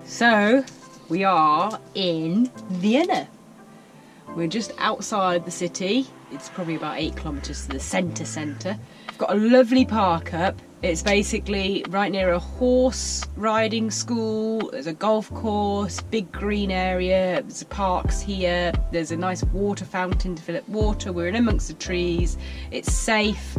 So we are in Vienna. We're just outside the city. It's probably about 8 kilometres to the centre. We've got a lovely park up. It's basically right near a horse riding school. There's a golf course, big green area. There's parks here. There's a nice water fountain to fill up water. We're in amongst the trees. It's safe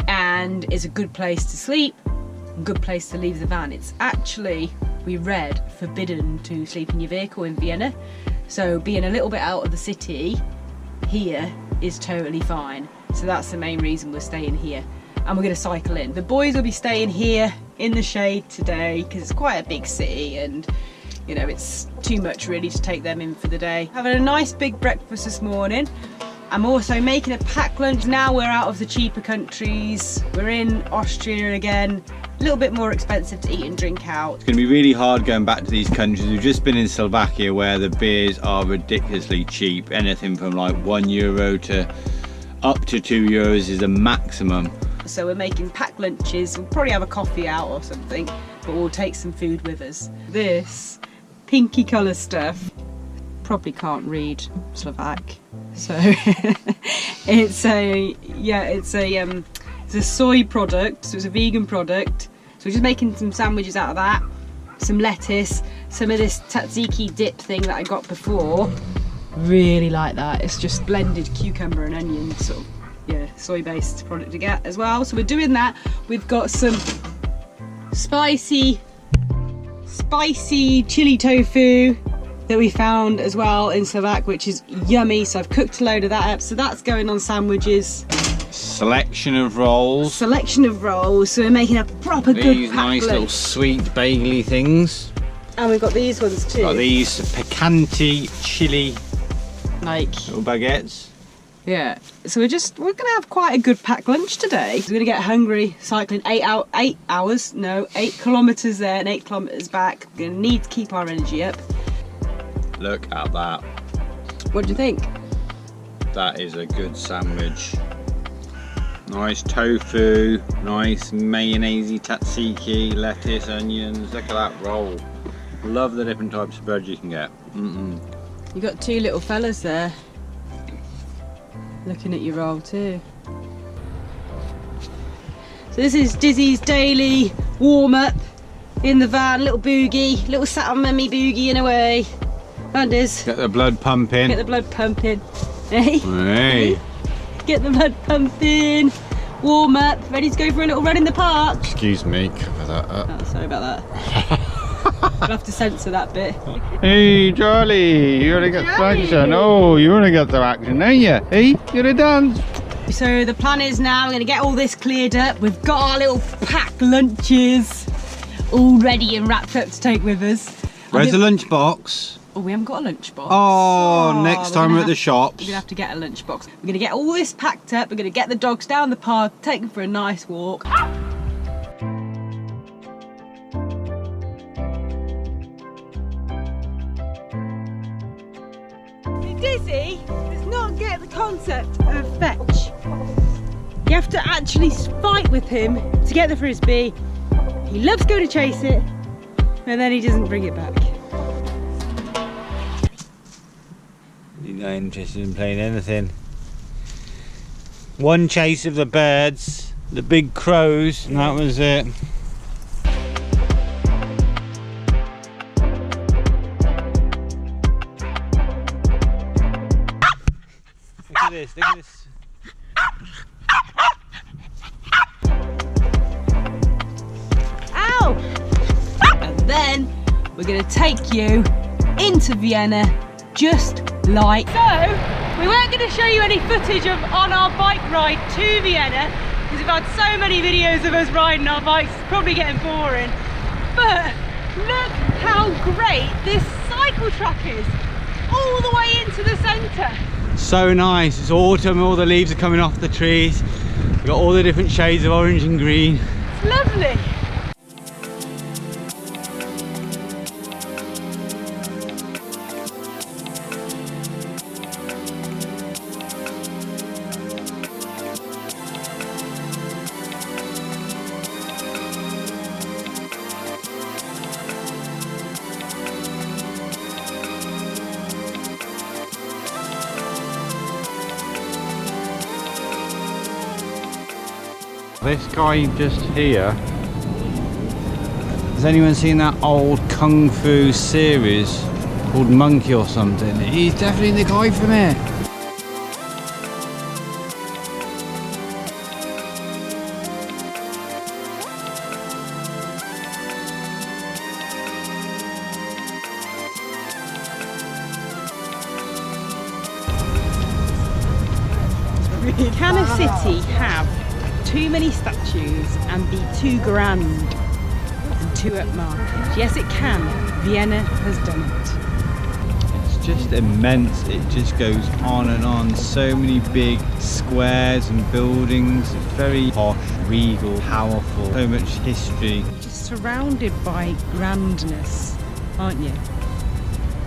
and it's a good place to sleep. A good place to leave the van. It's actually, we read, forbidden to sleep in your vehicle in Vienna. So being a little bit out of the city here is totally fine. So that's the main reason we're staying here. And we're going to cycle in. The boys will be staying here in the shade today because it's quite a big city and you know it's too much really to take them in for the day. Having a nice big breakfast this morning. I'm also making a packed lunch. Now we're out of the cheaper countries. We're in Austria again. A little bit more expensive to eat and drink out. It's going to be really hard going back to these countries. We've just been in Slovakia where the beers are ridiculously cheap. Anything from like €1 to up to €2 is the maximum. So we're making packed lunches. We'll probably have a coffee out or something, but we'll take some food with us. This pinky colour stuff, probably can't read Slovak. So it's a soy product, so it's a vegan product. So we're just making some sandwiches out of that, some lettuce, some of this tzatziki dip thing that I got before. Really like that. It's just blended cucumber and onion, sort of, yeah, soy-based product to get as well. So we're doing that. We've got some spicy chili tofu that we found as well in Slovak, which is yummy. So I've cooked a load of that up. So that's going on sandwiches. Selection of rolls. So we're making a proper good these nice little sweet bagely things. And we've got these ones too. Got these picante chili like little baguettes. Yeah. So we're gonna have quite a good packed lunch today. We're gonna get hungry cycling 8 kilometres there and 8 kilometres back. We're gonna need to keep our energy up. Look at that. What do you think? That is a good sandwich. Nice tofu, nice mayonnaise, tzatziki, lettuce, onions. Look at that roll. Love the different types of bread you can get. You got 2 little fellas there looking at your roll too. So this is Dizzy's daily warm-up in the van. Little boogie, little sat on mummy boogie in a way. And Diz. Get the blood pumping. Get the blood pumping. Hey. Hey. Get the blood pumping. Warm up. Ready to go for a little run in the park. Excuse me, cover that up. Oh, sorry about that. I'll have to censor that bit. Hey Charlie, you wanna get some action? Oh, you wanna get some action, don't you? Hey, you wanna dance? So the plan is now we're gonna get all this cleared up. We've got our little packed lunches all ready and wrapped up to take with us. Where's the lunch box? Oh, we haven't got a lunchbox. Oh, next time we're at the shops. We're gonna have to get a lunchbox. We're gonna get all this packed up. We're gonna get the dogs down the park, take them for a nice walk. Dizzy does not get the concept of fetch. You have to actually fight with him to get the frisbee. He loves going to chase it, and then he doesn't bring it back. He's not interested in playing anything. One chase of the birds, the big crows, and that was it. Look at this, look at this. Ow! And then we're going to take you into Vienna just like so. We weren't going to show you any footage of on our bike ride to Vienna because we've had so many videos of us riding our bikes, it's probably getting boring. But look how great this cycle track is, all the way into the centre. So nice, it's autumn, all the leaves are coming off the trees. We've got all the different shades of orange and green. It's lovely. This guy just here. Has anyone seen that old Kung Fu series called Monkey or something? He's definitely the guy from here. Can a city have too many statues and be too grand and too upmarket? Yes, it can. Vienna has done it. It's just immense. It just goes on and on. So many big squares and buildings. It's very posh, regal, powerful. So much history. You're just surrounded by grandness, aren't you?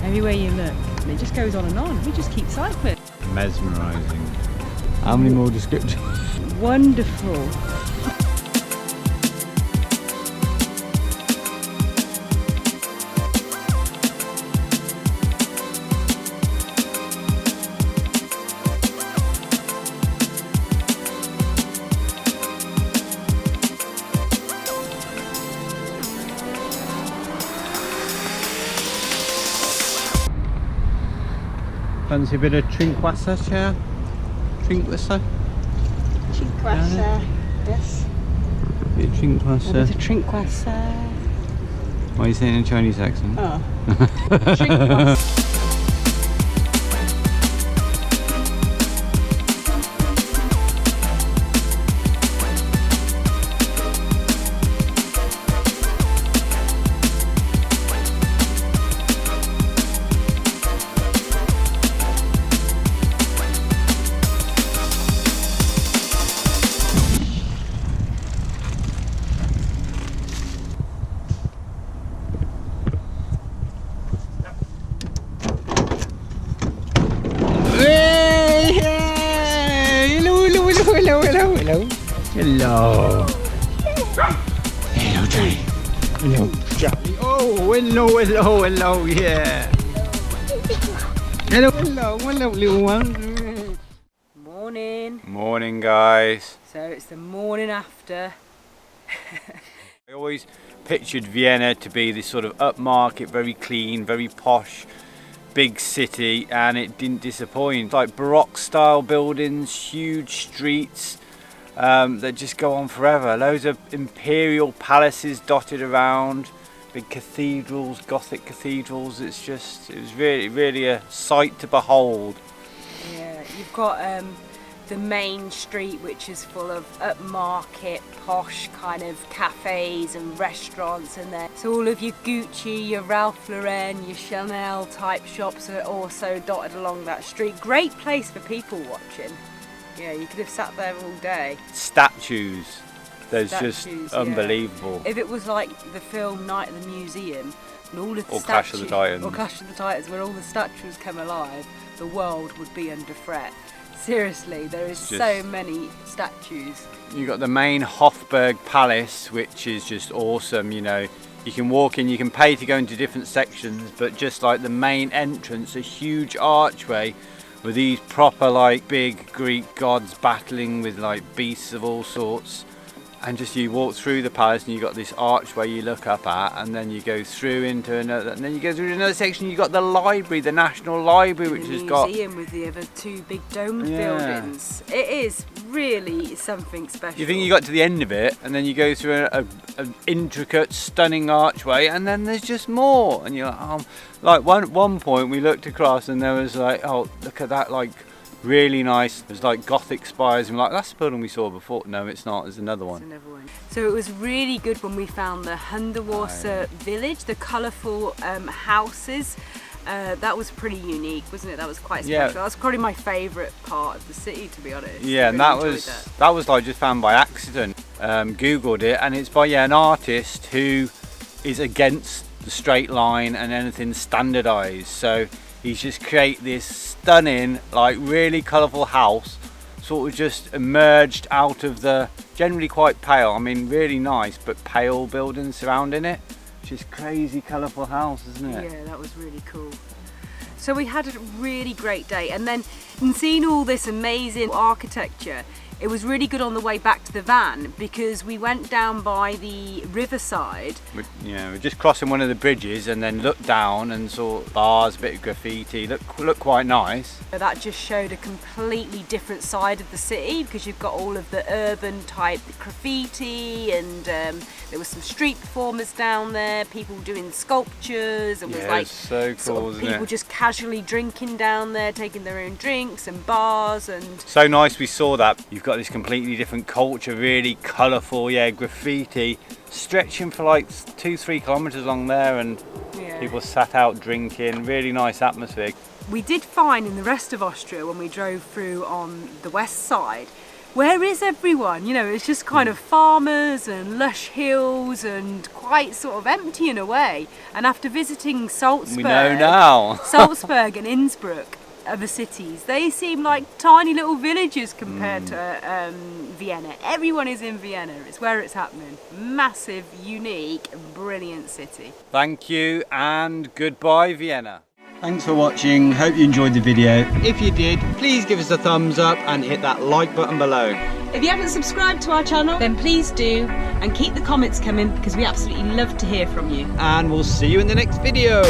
Everywhere you look. And it just goes on and on. We just keep cycling. Mesmerising. How many more descriptions? Wonderful. Fancy a bit of Trinkwasser, chair? Trinkwasser? Trinkwasser, yes. A bit of Trinkwasser. A Trinkwasser. Why are you saying it in a Chinese accent? Oh. Trinkwasser. Hello. Hello, Johnny. Hello, Johnny. Oh, hello, yeah. Hello, little one. Morning. Morning, guys. So it's the morning after. I always pictured Vienna to be this sort of upmarket, very clean, very posh, big city, and it didn't disappoint. Like Baroque style buildings, huge streets that just go on forever. Loads of imperial palaces dotted around, big cathedrals, Gothic cathedrals. It was really a sight to behold. Yeah, you've got the main street, which is full of upmarket, posh kind of cafes and restaurants, and there. So all of your Gucci, your Ralph Lauren, your Chanel type shops are also dotted along that street. Great place for people watching. Yeah, you could have sat there all day. Statues. There's just unbelievable. Yeah. If it was like the film Night at the Museum, and all of the or Clash of the Titans. Or Clash of the Titans, where all the statues come alive, the world would be under threat. Seriously, there is so many statues. You got the main Hofburg Palace, which is just awesome. You know, you can walk in, you can pay to go into different sections, but just like the main entrance, a huge archway with these proper like big Greek gods battling with like beasts of all sorts. And just you walk through the palace and you got this archway you look up at, and then you go through into another, and then you go through another section. You got the library, the National Library, which has got the museum with the other two big domed buildings. It is really something special. You think you got to the end of it, and then you go through an intricate, stunning archway, and then there's just more. And you're like, one point we looked across, and there was like, oh, look at that, like. Really nice. There's like Gothic spires, and we're like, that's the building we saw before. No, it's not. There's another one. So it was really good when we found the Hundertwasser village, the colourful houses. That was pretty unique, wasn't it? That was quite special. That was probably my favourite part of the city, to be honest. Yeah, and that was like just found by accident. Googled it, and it's by an artist who is against the straight line and anything standardised. So he's just create this stunning, like really colourful house, sort of just emerged out of the generally quite pale, I mean really nice but pale buildings surrounding it. Just crazy colourful house, isn't it? Yeah, that was really cool. So we had a really great day, and then seeing all this amazing architecture, It was really good on the way back to the van because we went down by the riverside. We're just crossing one of the bridges and then looked down and saw bars, a bit of graffiti. Looked quite nice. So that just showed a completely different side of the city because you've got all of the urban type graffiti, and there was some street performers down there, people doing sculptures, and was like so cool, people just casually drinking down there, taking their own drinks, and bars, and so nice. We saw that. You've got this completely different culture, really colourful, graffiti stretching for like 2-3 kilometres along there, and people sat out drinking. Really nice atmosphere. We did find in the rest of Austria, when we drove through on the west side, where is everyone? You know, it's just kind of farmers and lush hills and quite sort of empty in a way. And after visiting Salzburg, we know now. Salzburg and Innsbruck, other cities, they seem like tiny little villages compared to Vienna. Everyone is in Vienna. It's where it's happening. Massive, unique, brilliant city. Thank you and goodbye, Vienna. Thanks for watching. Hope you enjoyed the video. If you did, please give us a thumbs up and hit that like button below. If you haven't subscribed to our channel, then please do, and keep the comments coming because we absolutely love to hear from you. And we'll see you in the next video.